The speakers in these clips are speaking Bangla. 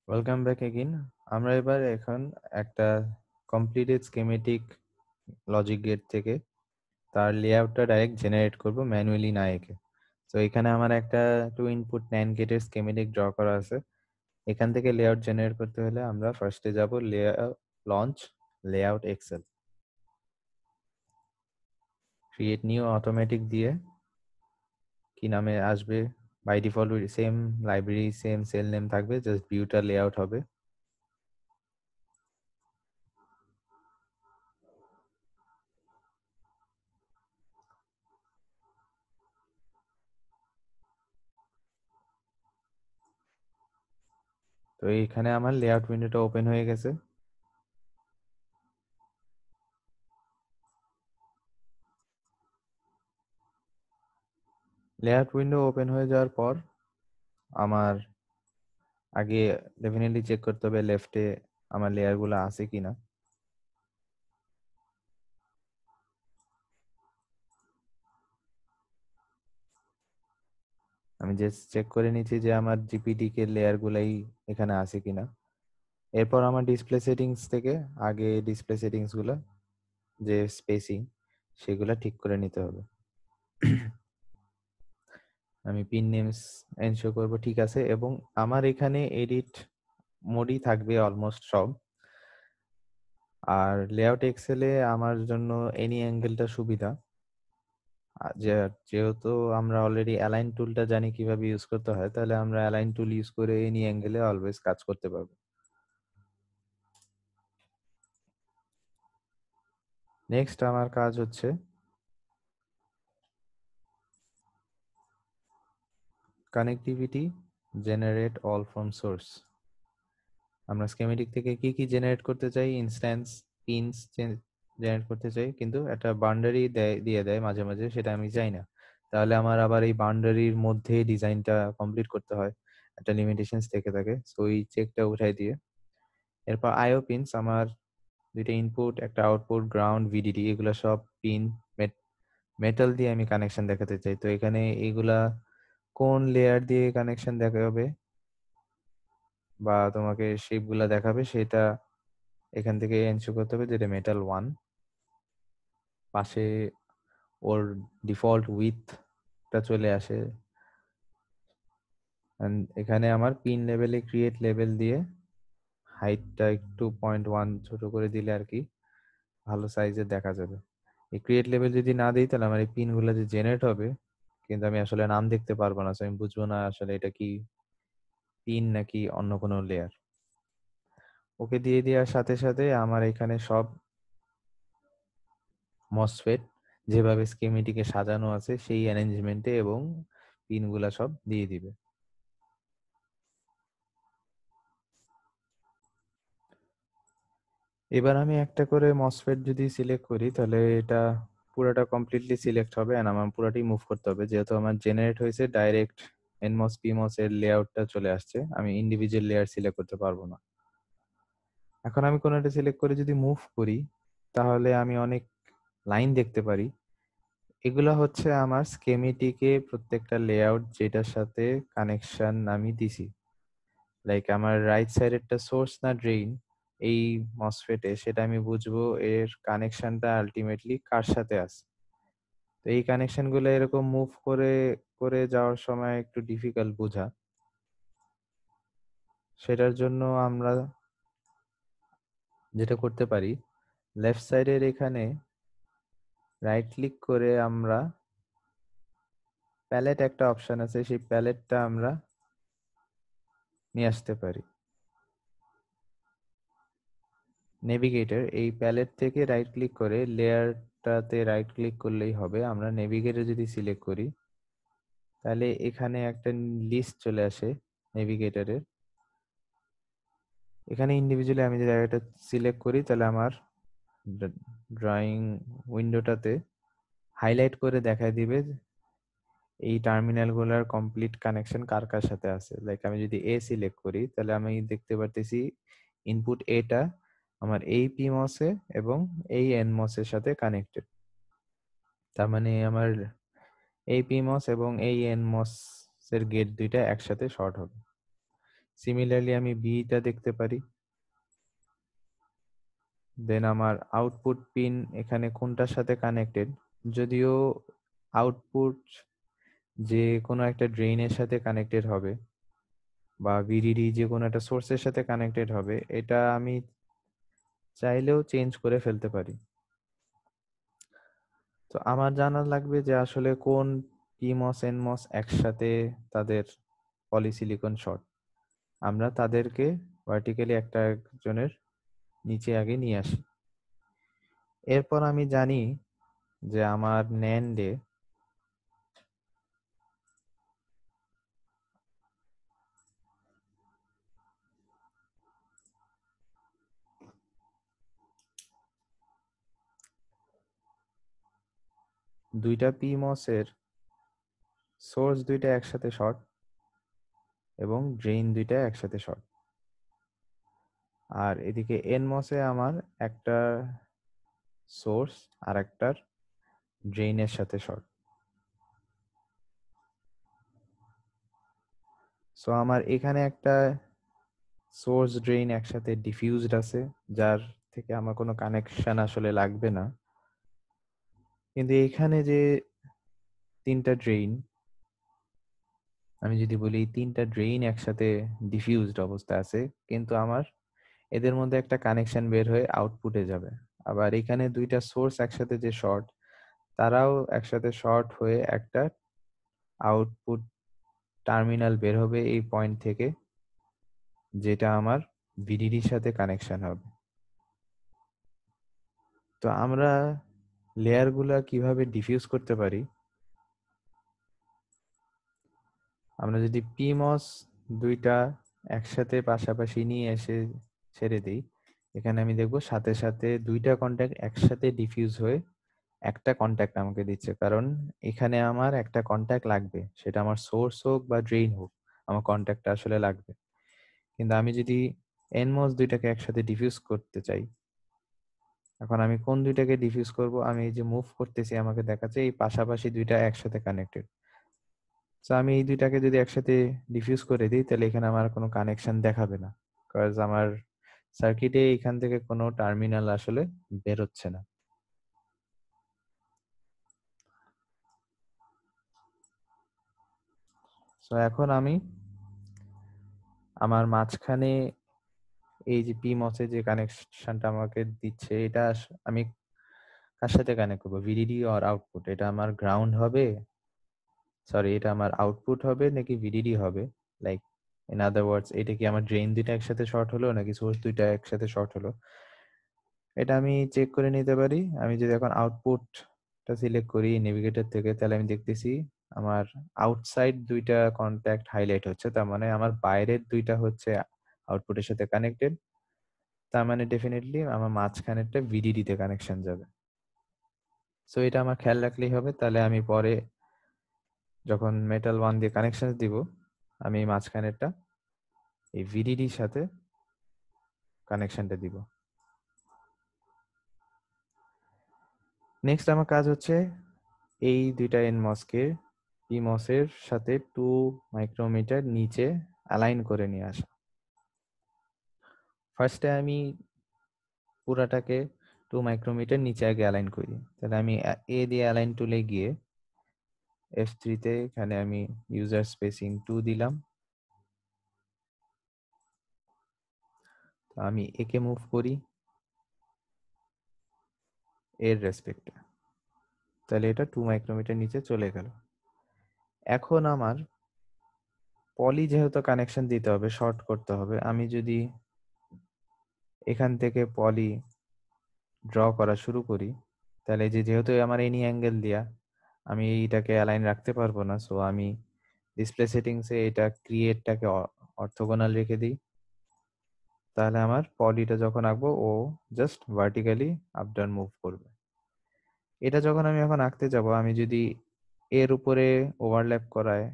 Welcome back again. আমরা এবার এখন একটা কমপ্লিটেড স্কিমেটিক লজিক গেট থেকে তার লেআউটটা ডাইরেক্ট জেনারেট করব ম্যানুয়ালি না এঁকে। তো এখানে আমার একটা 2 ইনপুট NAND গেটের স্কিমেটিক ড্র করা আছে। এখান থেকে লেআউট জেনারেট করতে হলে আমরা ফার্স্টে যাব launch layout Excel, create new automatic দিয়ে কি নামে আসবে, by default same library same cell name থাকবে, জাস্ট ভিউটা লেআউট হবে। তো এইখানে আমার লেআউট উইন্ডোটা ওপেন হয়ে গেছে। লেআউট উইন্ডো ওপেন হয়ে যাওয়ার পর আমার আগে ডেফিনেটলি চেক করতে হবে লেফটে আমার লেয়ারগুলো আছে কিনা। আমি জাস্ট চেক করে নিচ্ছি যে আমার জিপিডিকে লেয়ারগুলাই এখানে আছে কিনা। এরপর আমার ডিসপ্লে সেটিংস থেকে আগে ডিসপ্লে সেটিংসগুলো যে স্পেসিং সেগুলো ঠিক করে নিতে হবে। আমি পিন নেমস এনশিওর করব ঠিক আছে, এবং আমার এখানে এডিট মোডই থাকবে অলমোস্ট সব। আর লেআউট এক্সেলে আমার জন্য এনি অ্যাঙ্গেলটা সুবিধা, যেহেতু আমরা অলরেডি অ্যালাইন টুলটা জানি কিভাবে ইউজ করতে হয়, তাহলে আমরা অ্যালাইন টুল ইউজ করে এনি অ্যাঙ্গেলে অলওয়েজ কাজ করতে পারবো। নেক্সট আমার কাজ হচ্ছে connectivity generate all from source. আমরা স্কিমেটিক থেকে কি কি জেনারেট করতে চাই, ইনস্ট্যান্স পিনস জেনারেট করতে চাই, কিন্তু একটা বাউন্ডারি দিয়ে দেয় মাঝে মাঝে, সেটা আমি চাই না। তাহলে আমার আবার এই বাউন্ডারির মধ্যে ডিজাইনটা কমপ্লিট করতে হয়, একটা লিমিটেশনস থেকে থাকে। সো এই চেকটা উঠাই দিয়ে এরপর আইও পিনস, আমার দুইটা ইনপুট একটা আউটপুট গ্রাউন্ড ভিডিডি, এগুলো সব পিন মেটাল দিয়ে আমি কানেকশন দেখাতে চাই। তো এখানে এইগুলা কোন লেয়ার দিয়ে কানেকশন দেখাবে বা তোমাকে শেপগুলা দেখাবে সেটা এখান থেকে এনশিওর করতে হবে যেটা মেটাল 1। পাশে ওর ডিফল্ট উইথটা চলে আসে। And এখানে আমার পিন লেভেলে ক্রিয়েট লেভেল দিয়ে হাইটটা একটু 0.1 ছোট করে দিলে আর কি ভালো সাইজের দেখা যাবে। এই ক্রিয়েট লেভেল যদি না দিই তাহলে আমার এই পিনগুলো যে জেনারেট হবে, কিন্তু আমি আসলে নাম দেখতে পারবো না, আমি বুঝবো না আসলে এটা কি পিন নাকি অন্য কোনো লেয়ার। ওকে দিয়ে দেওয়ার সাথে সাথে আমার এখানে সব মসফেট যেভাবে স্কিমেটিকে সাজানো আছে সেই অ্যারেঞ্জমেন্টে এবং পিনগুলা সব দিয়ে দিবে। এবার আমি একটা করে মসফেট যদি সিলেক্ট করি তাহলে এটা পুরোটা কমপ্লিটলি সিলেক্ট হবে, এন্ড আমার পুরোটাই মুভ করতে হবে, যেহেতু আমার জেনারেট হয়েছে ডাইরেক্ট এনমস পিমস এর লেআউটটা চলে আসছে, আমি ইন্ডিভিজুয়াল লেয়ার সিলেক্ট করতে পারবো না। এখন আমি কোনো একটা সিলেক্ট করে যদি মুভ করি তাহলে আমি অনেক লাইন দেখতে পারি। এগুলা হচ্ছে আমার স্কেমেটিকে প্রত্যেকটা লেআউট যেটার সাথে কানেকশন আমি দিছি। লাইক আমার রাইট সাইডেরটা সোর্স না ড্রেইন এই মসফেটে, সেটা আমি বুঝবো এর কানেকশনটা আলটিমেটলি কার সাথে আছে। তো এই কানেকশন গুলো এরকম মুভ করে করে যাওয়ার সময় একটু ডিফিকাল্ট বোঝা। সেটার জন্য আমরা যেটা করতে পারি, লেফট সাইডের এখানে রাইট ক্লিক করে আমরা প্যালেট একটা অপশন আছে, সেই প্যালেটটা আমরা নিয়ে আসতে পারি। নেভিগেটর, এই প্যালেট থেকে রাইট ক্লিক করে লেয়ারটাতে রাইট ক্লিক করলেই হবে। আমরা নেভিগেটর যদি সিলেক্ট করি তাহলে এখানে একটা লিস্ট চলে আসে নেভিগেটরের। এখানে ইন্ডিভিজুয়ালি আমি যে জায়গাটা সিলেক্ট করি তাহলে আমার ড্রয়িং উইন্ডোটাতে হাইলাইট করে দেখায় দিবে এই টার্মিনালগুলোর কমপ্লিট কানেকশন কার কার সাথে আছে। লাইক আমি যদি এ সিলেক্ট করি তাহলে আমি দেখতে পারতেছি ইনপুট এটা আমার এই পিমস এ এবং এই এনমস এর সাথে কানেক্টেড। তার মানে আমার এই পিমস এবং এই এনমস এর গেট দুইটা একসাথে শর্ট হবে। সিমিলারলি আমি বিটা দেখতে পারি। দেন আমার আউটপুট পিন এখানে কোনটার সাথে কানেক্টেড, যদিও আউটপুট যে কোনো একটা ড্রেইনের সাথে কানেক্টেড হবে বা ভিডিডি যে কোনো একটা সোর্সের সাথে কানেক্টেড হবে, এটা আমি চাইলেও চেঞ্জ করে ফেলতে পারি। তো আমার জানা লাগবে যে আসলে কোন পিমস এনমস একসাথে তাদের পলিসিলিকন শর্ট। আমরা তাদেরকে ভার্টিক্যালি একটা একজনের নিচে আগে নিয়ে আসি। এরপর আমি জানি যে আমার ন্যান্ডে দুইটা পিমসের সোর্স দুইটা একসাথে শর্ট এবং ড্রেইন দুইটা একসাথে শর্ট। আর এদিকে এনমসে আমার একটা সোর্স আর একটার ড্রেইনের সাথে শর্ট। সো আমার এখানে একটা সোর্স ড্রেইন একসাথে ডিফিউজড আছে, যার থেকে আমার কোনো কানেকশন আসলে লাগবে না। কিন্তু এখানে যে তিনটা ড্রেইন, আমি যদি বলি তিনটা ড্রেইন একসাথে ডিফিউজড অবস্থা আছে, কিন্তু আমার এদের মধ্যে একটা কানেকশন বের হয়ে আউটপুটে যাবে। আবার এখানে দুইটা সোর্স একসাথে যে শর্ট, তারাও একসাথে শর্ট হয়ে একটা আউটপুট টার্মিনাল বের হবে এই পয়েন্ট থেকে, যেটা আমার ভিডিডির সাথে কানেকশন হবে। তো আমরা লেয়ারগুলা কিভাবে ডিফিউজ করতে পারি, আমরা যদি পিমস দুইটা একসাথে পাশাপাশি নিয়ে এসে ছেড়ে দিই, এখানে আমি দেখবো সাথে সাথে দুইটা কন্ট্যাক্ট একসাথে ডিফিউজ হয়ে একটা কন্ট্যাক্ট আমাকে দিচ্ছে, কারণ এখানে আমার একটা কন্ট্যাক্ট লাগবে, সেটা আমার সোর্স হোক বা ড্রেইন হোক, আমার কন্ট্যাক্টটা আসলে লাগবে। কিন্তু আমি যদি এনমস দুইটাকে একসাথে ডিফিউজ করতে চাই, এখন আমি কোন দুইটাকে ডিফিউজ করব, আমি এই যে মুভ করতেছি আমাকে দেখাচ্ছে এই পাশাপাশি দুইটা একসাথে কানেক্টেড। তো আমি এই দুইটাকে যদি একসাথে ডিফিউজ করে দিই, তাহলে এখানে আমার কোনো কানেকশন দেখাবে না, কজ আমার সার্কিটে এখান থেকে কোনো টার্মিনাল আসলে বেরোচ্ছে না। তো এখন আমি আমার মাঝখানে এই যে পিমসে যে কানেকশনটা আমাকে দিচ্ছে, এটা আমি কার সাথে কানেক্ট করবো, ভিডিডি আর আউটপুট, এটা আমার গ্রাউন্ড হবে, সরি এটা আমার আউটপুট হবে নাকি ভিডিডি হবে, লাইক ইন আদার ওয়ার্ডস এটা কি আমার ড্রেন দুইটা একসাথে শর্ট হলো নাকি সোর্স দুইটা একসাথে শর্ট হলো, এটা আমি চেক করে নিতে পারি। আমি যদি এখন আউটপুটটা সিলেক্ট করি নেভিগেটর থেকে, তাহলে আমি দেখতেছি আমার আউটসাইড দুইটা কন্ট্যাক্ট হাইলাইট হচ্ছে, তার মানে আমার বাইরের দুইটা হচ্ছে আউটপুটের সাথে কানেক্টেড, তার মানে ডেফিনেটলি আমার মাঝখানেরটা ভিডিডি তে কানেকশন যাবে। সো এটা আমার খেয়াল রাখলেই হবে, তাহলে আমি পরে যখন মেটাল 1 দিয়ে কানেকশন দিব, আমি মাঝখানেরটা এই ভিডিডির সাথে কানেকশনটা দিব। নেক্সট আমার কাজ হচ্ছে এই দুইটা এনমসকে পিমসের সাথে 2 মাইক্রোমিটার নিচে অ্যালাইন করে নিয়ে আসা। ফার্স্টে আমি পুরাটাকে 2 মাইক্রোমিটার নিচে আগে অ্যালাইন করি, তাহলে আমি এ দিয়ে অ্যালাইন টুলে গিয়ে F3 তে এখানে আমি ইউজার স্পেসিং 2 দিলাম। তো আমি একে মুভ করি এর রেসপেক্টে, তাহলে এটা 2 মাইক্রোমিটার নিচে চলে গেল। এখন আমার পলি যেহেতু কানেকশন দিতে হবে, শর্ট করতে হবে, আমি যদি এখান থেকে পলি ড্র করা শুরু করি, তাহলে যেহেতু আমার এনি অ্যাঙ্গেল দিয়া আমি এইটাকে অ্যালাইন রাখতে পারবো না, সো আমি ডিসপ্লে সেটিংসে এটা ক্রিয়েটটাকে অর্থোগোনাল রেখে দিই, তাহলে আমার পলিটা যখন আঁকবো ও just vertically up down move করবে। এটা যখন আমি এখন আঁকতে যাব, আমি যদি এর উপরে ওভারল্যাপ করায়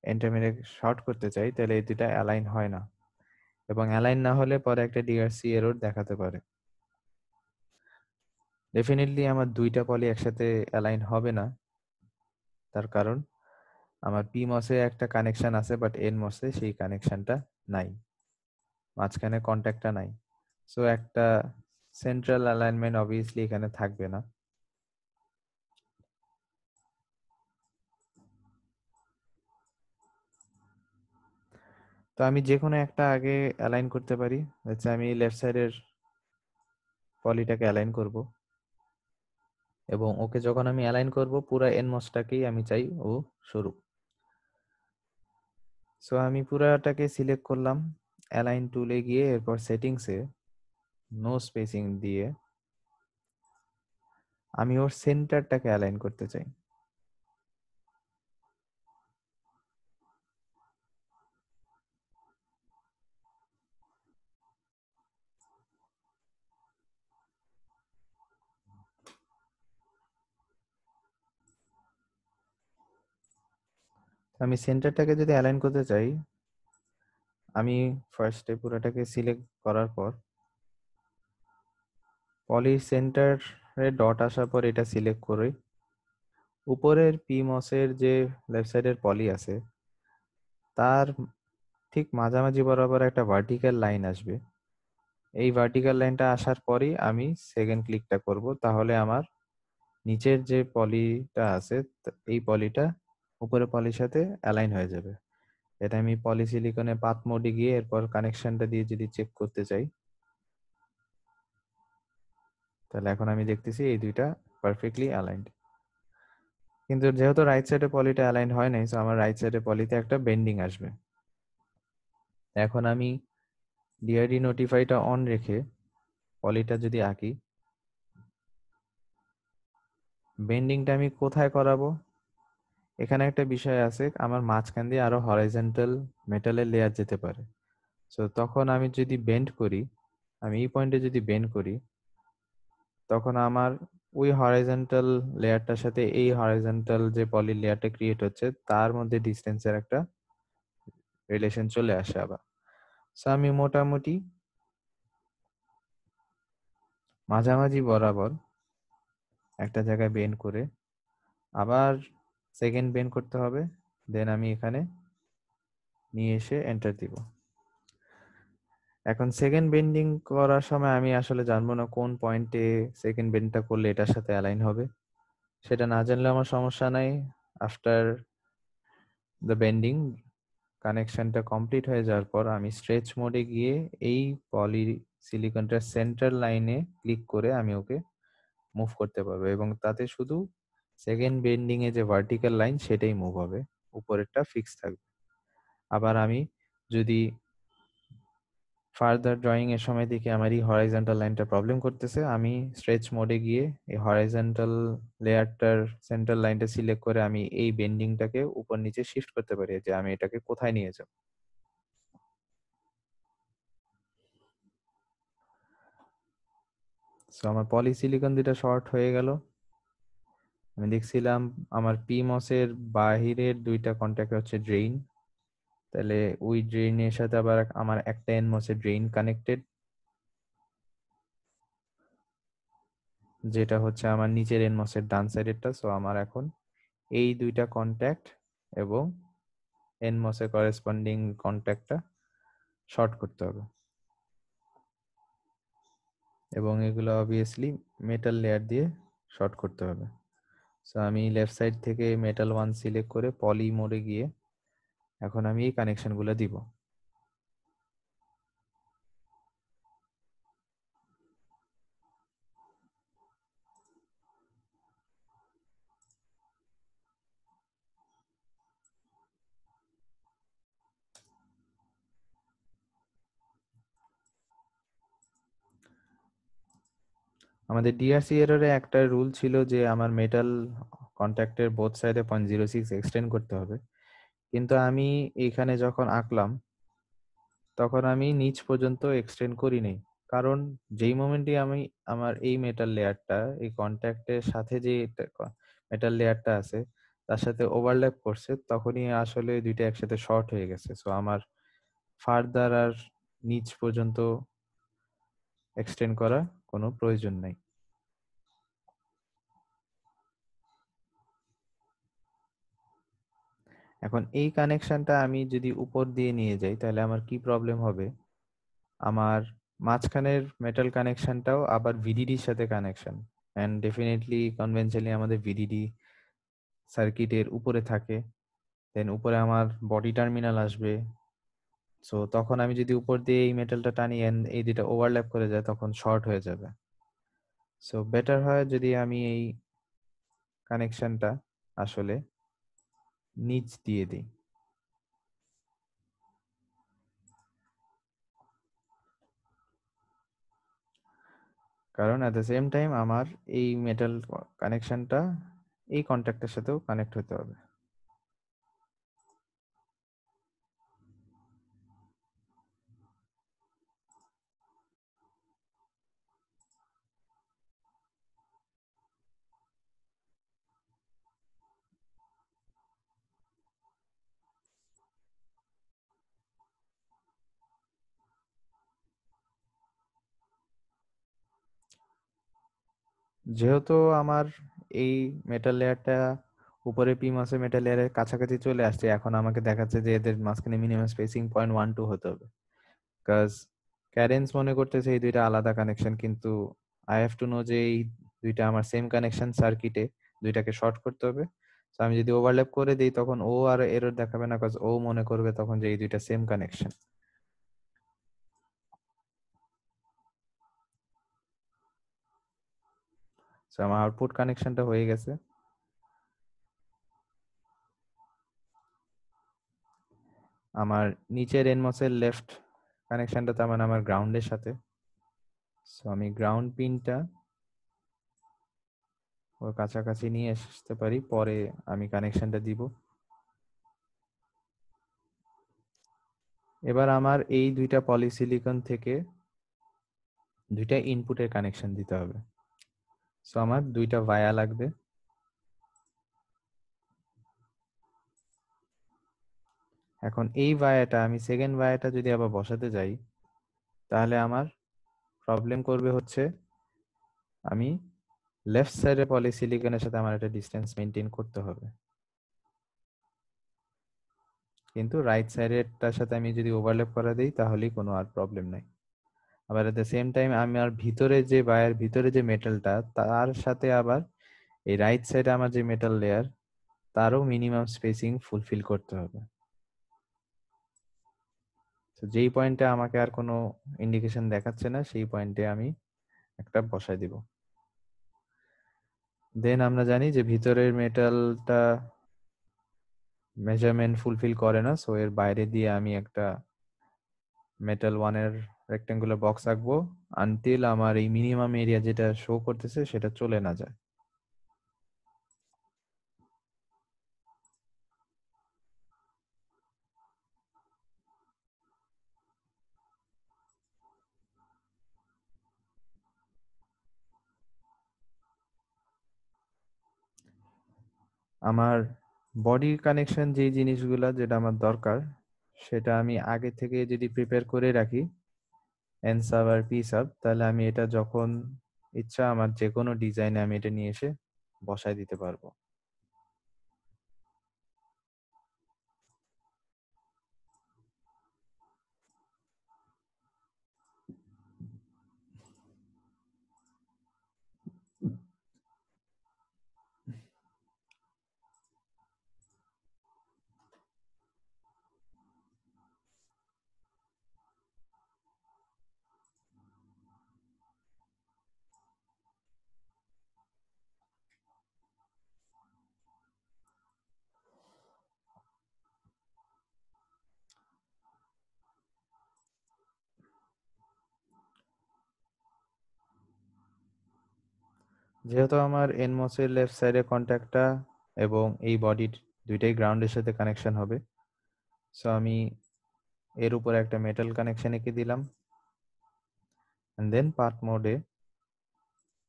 এন্টারমিডিয়েট শর্ট করতে চাই, তাহলে এই দুটা অ্যালাইন হয় না, এবং অ্যালাইন না হলে পরে একটা ডিআরসি এরর দেখাতে পারে। ডেফিনেটলি আমার দুইটা পলি একসাথে অ্যালাইন হবে না, তার কারণ আমার PMOS-এ একটা কানেকশন আছে, বাট NMOS-এ সেই কানেকশনটা নাই, মাঝখানে কন্ট্যাক্টটা নাই। সো একটা সেন্ট্রাল অ্যালাইনমেন্ট অবভিয়াসলি এখানে থাকবে না। তো আমি যে কোনো একটা আগে অ্যালাইন করতে পারি। হচ্ছে আমি লেফট সাইডের পলিটাকে অ্যালাইন করব, এবং ওকে যখন আমি অ্যালাইন করব পুরো এনমসটাকেই আমি চাই ও সরুক। সো আমি পুরাটাকে সিলেক্ট করলাম, অ্যালাইন টুলে গিয়ে এরপর সেটিংসে নো স্পেসিং দিয়ে আমি ওর সেন্টারটাকে অ্যালাইন করতে চাই। আমি সেন্টারটাকে যদি অ্যালাইন করতে চাই, আমি ফার্স্টে পুরোটাকে সিলেক্ট করার পর পলি সেন্টারে ডট আসার পর এটা সিলেক্ট করে উপরের পিমসের যে লেফট সাইডের পলি আছে তার ঠিক মাঝামাঝি বরাবর একটা ভার্টিক্যাল লাইন আসবে। এই ভার্টিক্যাল লাইনটা আসার পরই আমি সেকেন্ড ক্লিকটা করব, তাহলে আমার নিচের যে পলিটা আছে এই পলিটা উপরের পলির সাথে অ্যালাইন হয়ে যাবে। এটা আমি পলিসিলিকনে পাথ মোডে গিয়ে এরপর কানেকশনটা দিয়ে যদি চেক করতে চাই, তাহলে এখন আমি দেখতেছি এই দুইটা পারফেক্টলি অ্যালাইন্ড। কিন্তু যেহেতু রাইট সাইডে পলিটা অ্যালাইন হয় নাই, সো আমার রাইট সাইডে পলিতে একটা বেন্ডিং আসবে। এখন আমি ডিআরডি নোটিফাইটা অন রেখে পলিটা যদি আঁকি, বেন্ডিংটা আমি কোথায় করাবো? এখানে একটা বিষয় আছে, আমার মাঝখান দিয়ে আরো হরাইজন্টাল মেটালের লেয়ার যেতে পারে। সো তখন আমি যদি বেন্ড করি, আমি এই পয়েন্টে যদি বেন্ড করি, তখন আমার ওই হরাইজন্টাল লেয়ারটার সাথে এই হরাইজন্টাল যে পলি লেয়ারটা ক্রিয়েট হচ্ছে তার মধ্যে ডিস্টেন্সের একটা রিলেশন চলে আসে আবার। সো আমি মোটামুটি মাঝামাঝি বরাবর একটা জায়গায় বেন্ড করে আবার সেকেন্ড বেন্ড করতে হবে, দেন আমি এখানে নিয়ে এসে এন্টার দিব। এখন সেকেন্ড বেন্ডিং করার সময় আমি আসলে জানবো না কোন পয়েন্টে সেকেন্ড বেন্ডটা করলে এটার সাথে অ্যালাইন হবে। সেটা না জানলে আমার সমস্যা নাই। আফটার দ্য বেন্ডিং কানেকশনটা কমপ্লিট হয়ে যাওয়ার পর আমি স্ট্রেচ মোডে গিয়ে এই পলি সিলিকনটার সেন্টার লাইনে ক্লিক করে আমি ওকে মুভ করতে পারবো, এবং তাতে শুধু সেকেন্ড বেন্ডিং এ যে ভার্টিক্যাল লাইন সেটাই মুভ হবে, উপরেরটা ফিক্স থাকবে। আবার আমি যদি ফার্দার ড্রয়িং এর সময় দেখি আমার এই হরাইজন্টাল লাইনটা প্রবলেম করতেছে, আমি স্ট্রেচ মোডে গিয়ে এই হরাইজন্টাল লেয়ারটার সেন্টার লাইনটা সিলেক্ট করে আমি এই বেন্ডিংটাকে উপর নিচে শিফট করতে পারি যে আমি এটাকে কোথায় নিয়ে যাব। সো আমার পলিসিলিকন দুটা শর্ট হয়ে গেল। আমি দেখছিলাম আমার পিমস এর বাহিরের দুইটা কন্ট্যাক্ট হচ্ছে ড্রেইন, তাহলে ওই ড্রেইনের সাথে আবার আমার একটা এনমস এর ড্রেইন কানেক্টেড, যেটা হচ্ছে আমার নিচের এনমস এর ডান সাইডেরটা। সো আমার এখন এই দুইটা কন্ট্যাক্ট এবং এনমস এর করেসপন্ডিং কন্ট্যাক্টটা শর্ট করতে হবে, এবং এগুলো অবভিয়াসলি মেটাল লেয়ার দিয়ে শর্ট করতে হবে। সো আমি লেফট সাইড থেকে মেটাল 1 সিলেক্ট করে পলি মোডে গিয়ে এখন আমি এই কানেকশনগুলো দিব। আমাদের ডিআরসি এররে একটা রুল ছিল যে আমার মেটাল কন্ট্যাক্টের বোথ সাইডে 0.06 এক্সটেন্ড করতে হবে, কিন্তু আমি এখানে যখন আঁকলাম তখন আমি নিচ পর্যন্ত এক্সটেন্ড করি নাই। কারণ যেই মোমেন্টে আমি আমার এই মেটাল লেয়ারটা এই কন্ট্যাক্টের সাথে যে মেটাল লেয়ারটা আছে তার সাথে ওভারল্যাপ করছে, তখনই আসলে দুইটা একসাথে শর্ট হয়ে গেছে। সো আমার ফার্দার আর নিচ পর্যন্ত এক্সটেন্ড করার কোনো প্রয়োজন নাই। এখন এই কানেকশনটা আমি যদি উপর দিয়ে নিয়ে যাই তাহলে আমার কি প্রবলেম হবে, আমার মাঝখানের মেটাল কানেকশনটাও আবার ভিডিডির সাথে কানেকশন, অ্যান্ড ডেফিনেটলি কনভেনশনালি আমাদের ভিডিডি সার্কিটের উপরে থাকে, দেন উপরে আমার বডি টার্মিনাল আসবে। সো তখন আমি যদি উপর দিয়ে এই মেটালটা টানি and এই দুটা ওভারল্যাপ করে যায় তখন শর্ট হয়ে যাবে। সো বেটার হয় যদি আমি এই কানেকশনটা আসলে নিচ দিয়ে দিই, কারণ অ্যাট দ্য সেম টাইম আমার এই মেটাল কানেকশনটা এই কন্ট্যাক্টের সাথেও কানেক্ট হতে হবে। যেহেতু আমার এই মেটাল লেয়ারটা উপরে পিমাসের মেটাল লেয়ারের কাছাকাছি চলে আসছে, এখন আমাকে দেখাচ্ছে যে এদের মাঝখানে মিনিমাম স্পেসিং 0.12 হতে হবে, বিকজ ক্যারেন্স মনে করতেছে এই দুইটা আলাদা কানেকশন, কিন্তু আই হ্যাভ টু নো যে এই দুইটা আমার সেম কানেকশন সার্কিটে, দুইটাকে শর্ট করতে হবে। তো আমি যদি ওভারল্যাপ করে দিই তখন ও আর এরর দেখাবে না, বিকজ ও মনে করবে তখন যে এই দুইটা সেম কানেকশন। সো আমার আউটপুট কানেকশনটা হয়ে গেছে। আমার নিচের এনমসের লেফট কানেকশনটা তার মানে আমার গ্রাউন্ডের সাথে। সো আমি গ্রাউন্ড পিনটা ওর কাছাকাছি নিয়ে আসতে পারি, পরে আমি কানেকশনটা দিব। এবার আমার এই দুইটা পলিসিলিকন থেকে দুইটা ইনপুটের কানেকশন দিতে হবে। সো আমার দুইটা ভায়া লাগবে। এখন এই ভায়াটা আমি সেকেন্ড ভায়াটা যদি আবার বসাতে যাই তাহলে আমার প্রবলেম করবে হচ্ছে আমি লেফট সাইডের পলিসিলিকনের সাথে আমার একটা ডিস্টেন্স মেনটেন করতে হবে, কিন্তু রাইট সাইডেরটার সাথে আমি যদি ওভারল্যাপ করা দিই তাহলেই কোনো আর প্রবলেম নাই। আবার এট দ্য সেম টাইম আমার ভিতরে যে বায়ের ভিতরে যে মেটালটা তার সাথে আবার এই রাইট সাইডে আমার যে মেটাল লেয়ার তারও মিনিমাম স্পেসিং ফুলফিল করতে হবে। তো যেই পয়েন্টে আমাকে আর কোনো ইন্ডিকেশন দেখাচ্ছে না সেই পয়েন্টে আমি একটা বসাই দিব। দেন আমরা জানি যে ভিতরের মেটালটা মেজারমেন্ট ফুলফিল করে না, সো এর বাইরে দিয়ে আমি একটা মেটাল ওয়ানের রেক্টেঙ্গুলার বক্স আঁকবো আনটিল আমার এই মিনিমাম এরিয়া যেটা শো করতেছে সেটা চলে না যায়। আমার বডি কানেকশন যে জিনিসগুলা যেটা আমার দরকার সেটা আমি আগে থেকে যদি প্রিপেয়ার করে রাখি এন সাব আর পি সাব, তাহলে আমি এটা যখন ইচ্ছা আমার যে কোনো ডিজাইনে আমি এটা নিয়ে এসে বসায় দিতে পারবো। যেহেতু আমার এনমস এর লেফট সাইডে কন্ট্যাক্টটা এবং এই বডির দুইটাই গ্রাউন্ডের সাথে কানেকশন হবে, সো আমি এর উপরে একটা মেটাল কানেকশন এঁকে দিলাম এন্ড দেন পার্ট মোডে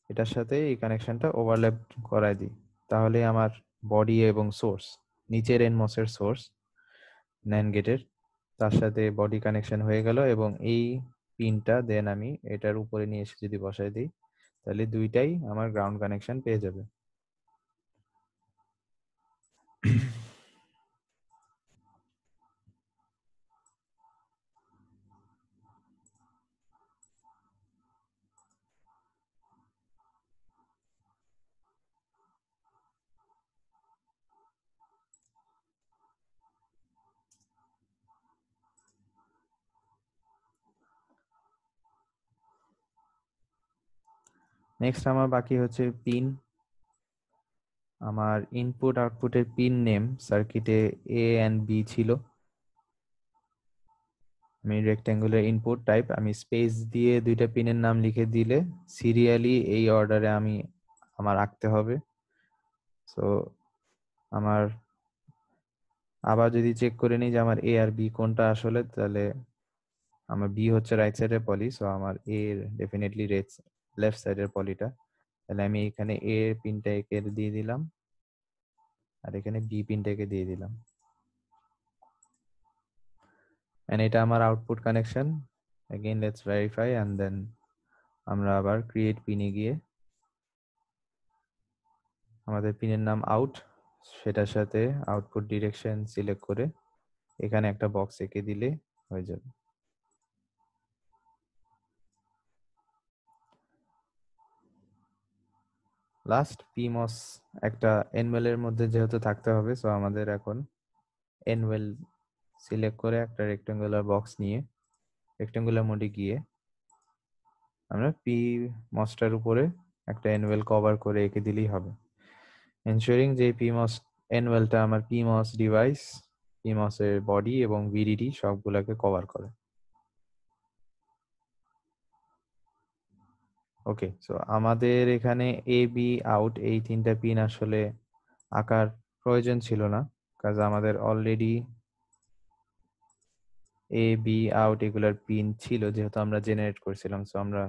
এটার সাথে এই কানেকশনটা ওভারল্যাপ করায় দিই, তাহলে আমার বডি এবং সোর্স, নিচের এনমস এর সোর্স ন্যান্ড গেটের তার সাথে বডি কানেকশন হয়ে গেল, এবং এই পিনটা দেন আমি এটার উপরে নিয়ে এসে যদি বসাই দিই তাহলে দুইটাই আমার গ্রাউন্ড কানেকশন পেয়ে যাবে। নেক্সট আমার বাকি হচ্ছে পিন। আমার ইনপুট আউটপুটের পিন নেম সার্কিটে এ এন্ড বি ছিল। আমি রেক্ট্যাঙ্গুলার ইনপুট টাইপ আমি স্পেস দিয়ে দুইটা পিনের নাম লিখে দিলে সিরিয়ালি এই অর্ডারে আমার আঁকতে হবে। সো আমার আবার যদি চেক করে নিই যে আমার এ আর বি কোনটা আসলে, তাহলে আমার বি হচ্ছে রাইট সাইডের পলি, সো আমার এ ডেফিনেটলি লেফট সাইডের পলিটা। তাহলে আমি এখানে এ পিনটা একে দিয়ে দিলাম আর এখানে বি পিনটা একে দিয়ে দিলাম। এন্ড এটা আমার output connection. Again let's verify and then আমরা আবার ক্রিয়েট পিনে গিয়ে আমাদের পিনের নাম আউট, সেটার সাথে আউটপুট ডিরেকশন সিলেক্ট করে এখানে একটা বক্স এঁকে দিলে হয়ে যাবে। লাস্ট পিমস একটা এনওয়েল এর মধ্যে যেহেতু থাকতে হবে, সো আমাদের এখন এনওয়েল সিলেক্ট করে একটা রেক্টেঙ্গুলার বক্স নিয়ে রেক্টেঙ্গুলার মোডে গিয়ে আমরা পি মসটার উপরে একটা এনওয়েল কভার করে এঁকে দিলেই হবে, এনশিওরিং যে পিমস এনওয়েলটা আমার পিমস ডিভাইস, পিমস এর বডি এবং ভিডিডি সবগুলোকে কভার করে। ওকে, সো আমাদের এখানে এ বি আউট এই তিনটা পিন আসলে আঁকার প্রয়োজন ছিল না, কাজ আমাদের অলরেডি এ বি আউট এগুলার পিন ছিল যেহেতু আমরা জেনারেট করছিলাম, সো আমরা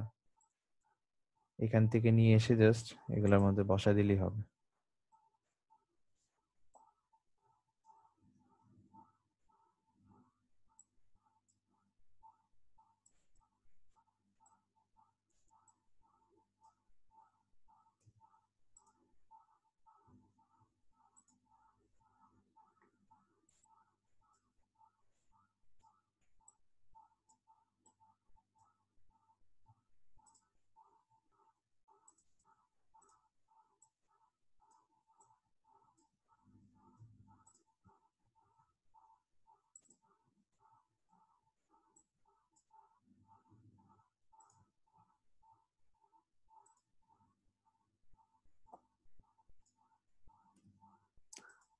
এখান থেকে নিয়ে এসে জাস্ট এগুলোর মধ্যে বসা দিলেই হবে।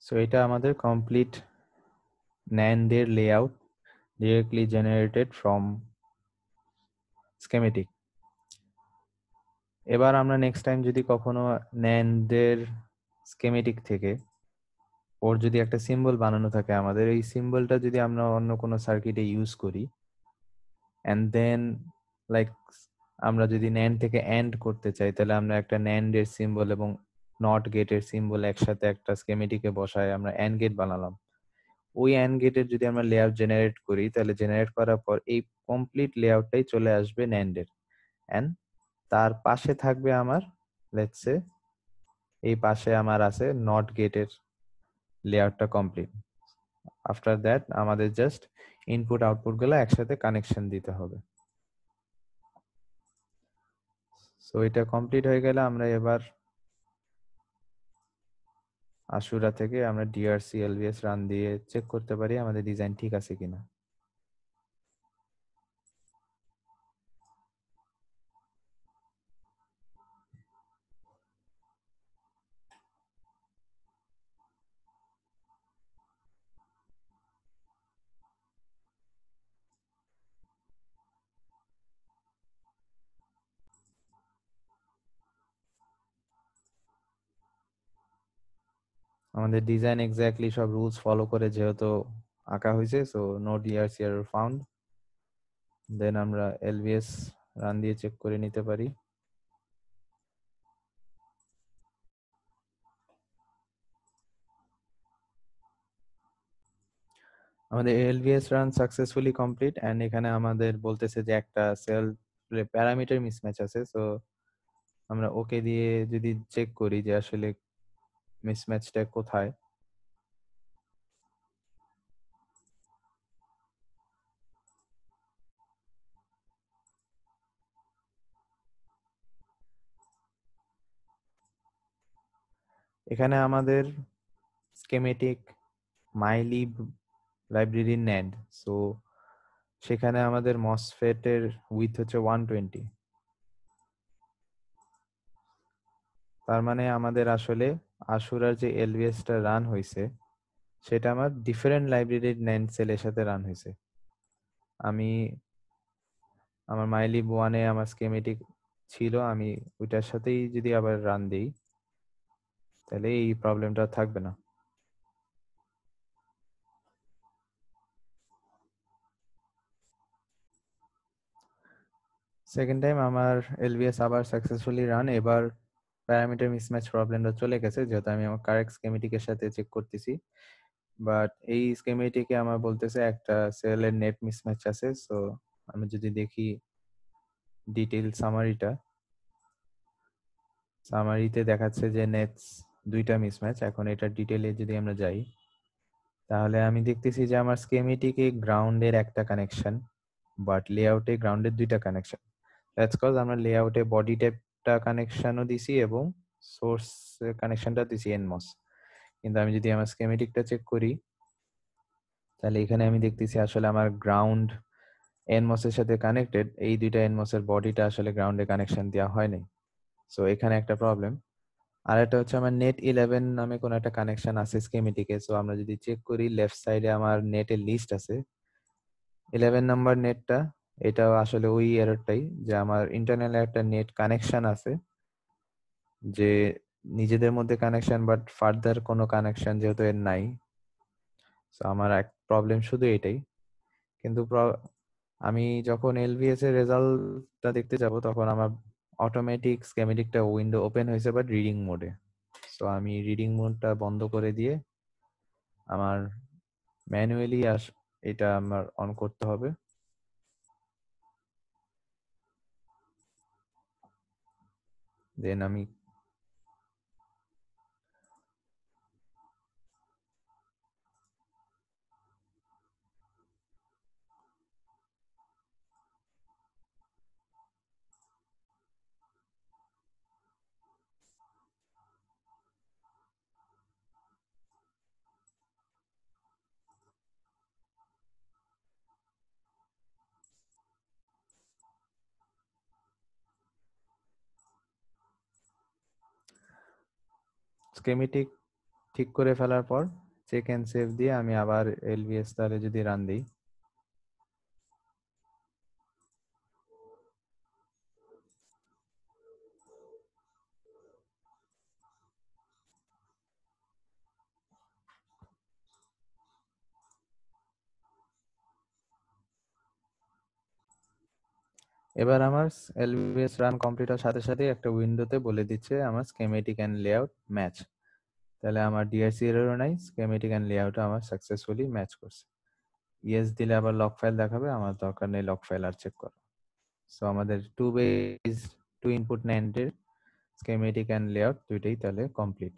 সো এটা আমাদের কমপ্লিট NAND এর layout directly generated from schematic। এবার আমরা নেক্সট টাইম যদি কখনো NAND এর schematic থেকে ওর যদি একটা সিম্বল বানানো থাকে, আমাদের এই সিম্বলটা যদি আমরা অন্য কোনো সার্কিটে ইউজ করি এন্ড দেন লাইক আমরা যদি NAND থেকে AND করতে চাই, তাহলে আমরা একটা NAND এর সিম্বল এবং নট গেটের সিম্বল একসাথে একটা স্কেমেটিকে বসায় আমরা AND গেট বানালাম। ওই AND গেটের যদি আমরা লেআউট জেনারেট করি, তাহলে জেনারেট করার পর এই কমপ্লিট লেআউটটাই চলে আসবে NAND এর। এন্ড তার পাশে থাকবে আমার লেটস সে এই পাশে আমার আছে নট গেটের লেআউটটা কমপ্লিট। আফটার দ্যাট আমাদের জাস্ট ইনপুট আউটপুট গুলো একসাথে কানেকশন দিতে হবে। সো এটা কমপ্লিট হয়ে গেলে আমরা এবার আশুরা থেকে আমরা ডিআরসি এলভিএস রান দিয়ে চেক করতে পারি আমাদের ডিজাইন ঠিক আছে কিনা। আমাদের ডিজাইন এক্স্যাক্টলি সব রুলস ফলো করে যেহেতু আঁকা হয়েছে, so no DRC error found. Then আমরা এলভিএস রান দিয়ে চেক করে নিতে পারি। আমাদের LVS run successfully complete and এখানে আমাদের বলতেছে যে একটা সেল প্যারামিটার মিসম্যাচ আছে, সো আমরা ওকে দিয়ে যদি চেক করি যে আসলে মিসম্যাচটা কোথায়। এখানে আমাদের স্কেমেটিক মাইলিব লাইব্রেরি নেড, সো সেখানে আমাদের মসফেট এর উইথ হচ্ছে 120। তার মানে আমাদের আসলে আশুরার যে এলভিএসটা রান হয়েছে সেটা আমার ডিফারেন্ট লাইব্রেরির নেন সেলের সাথে রান হয়েছে। আমি আমার মাইলিব ওয়ানে আমার স্কেমেটিক ছিল, আমি ওইটার সাথেই যদি আবার রান দিই তাহলে এই প্রবলেমটা থাকবে না। সেকেন্ড টাইম আমার এলভিএস আবার সাকসেসফুলি রান। এবার প্যারামিটার মিসম্যাচ প্রবলেমটা চলে গেছে, যেহেতু আমি আমার কারেক্ট স্কেমেটিকের সাথে চেক করতেছি। বাট এই স্কেমেটিকে আমার বলতেছে একটা সেলের নেট মিসম্যাচ আছে। সো আমি যদি দেখি ডিটেইল সামারিতে দেখাচ্ছে যে নেটস দুইটা মিসম্যাচ। এখন এটা ডিটেইলে যদি আমরা যাই তাহলে আমি দেখতেছি যে আমার স্কেমেটিকে গ্রাউন্ডের একটা কানেকশন, বাট লেআউটে গ্রাউন্ডের দুইটা কানেকশন। দ্যাটস কজ আমরা লেআউটে বডি টাইপটা কানেকশনও দিছি এবং সোর্স কানেকশনটা দিছি এনমস। কিন্তু আমি যদি আমার স্কেমেটিকটা চেক করি তাহলে এখানে আমি দেখতেছি আসলে আমার গ্রাউন্ড এনমস এর সাথে কানেক্টেড, এই দুইটা এনমস এর বডিটা আসলে গ্রাউন্ডে কানেকশন দেওয়া হয় নাই। সো এখানে একটা প্রবলেম। আর এটা হচ্ছে আমার নেট 11 নামে কোনো একটা কানেকশন আছে স্কেমেটিকে। সো আমরা যদি চেক করি লেফট সাইডে আমার নেটের লিস্ট আছে 11 নাম্বার নেটটা, এটাও আসলে ওই এররটাই যে আমার ইন্টারনাল একটা নেট কানেকশন আছে যে নিজেদের মধ্যে কানেকশন, বাট ফার্দার কোনো কানেকশন যেহেতু এর নাই। সো আমার এক প্রবলেম শুধু এটাই। কিন্তু আমি যখন এলভিএস এর রেজাল্টটা দেখতে যাব তখন আমার অটোমেটিক স্কেমেটিকটা উইন্ডো ওপেন হয়েছে বাট রিডিং মোডে। সো আমি রিডিং মোডটা বন্ধ করে দিয়ে আমার ম্যানুয়ালি এটা আমার অন করতে হবে। দেন আমি স্কেমেটিক ঠিক করে ফেলার পর চেক এন্ড সেভ দিয়ে আমি আবার এলভিএস তাহলে যদি রান দিই এবার আমার এলভিএস রান কমপ্লিট হওয়ার সাথে সাথে একটা উইন্ডোতে বলে দিচ্ছে আমার স্কেমেটিক এন্ড লেআউট ম্যাচ। তাহলে আমার ডিআরসি এররও নাই, স্কেমেটিক এন্ড লেআউট আমার সাকসেসফুলি ম্যাচ করছে। ইয়েস দিলে আবার লক ফাইল দেখাবে, আমার দরকার নেই লক ফাইল আর চেক করা। সো আমাদের টু ইনপুট NAND এর স্কেমেটিক এন্ড লেআউট দুইটাই তাহলে কমপ্লিট।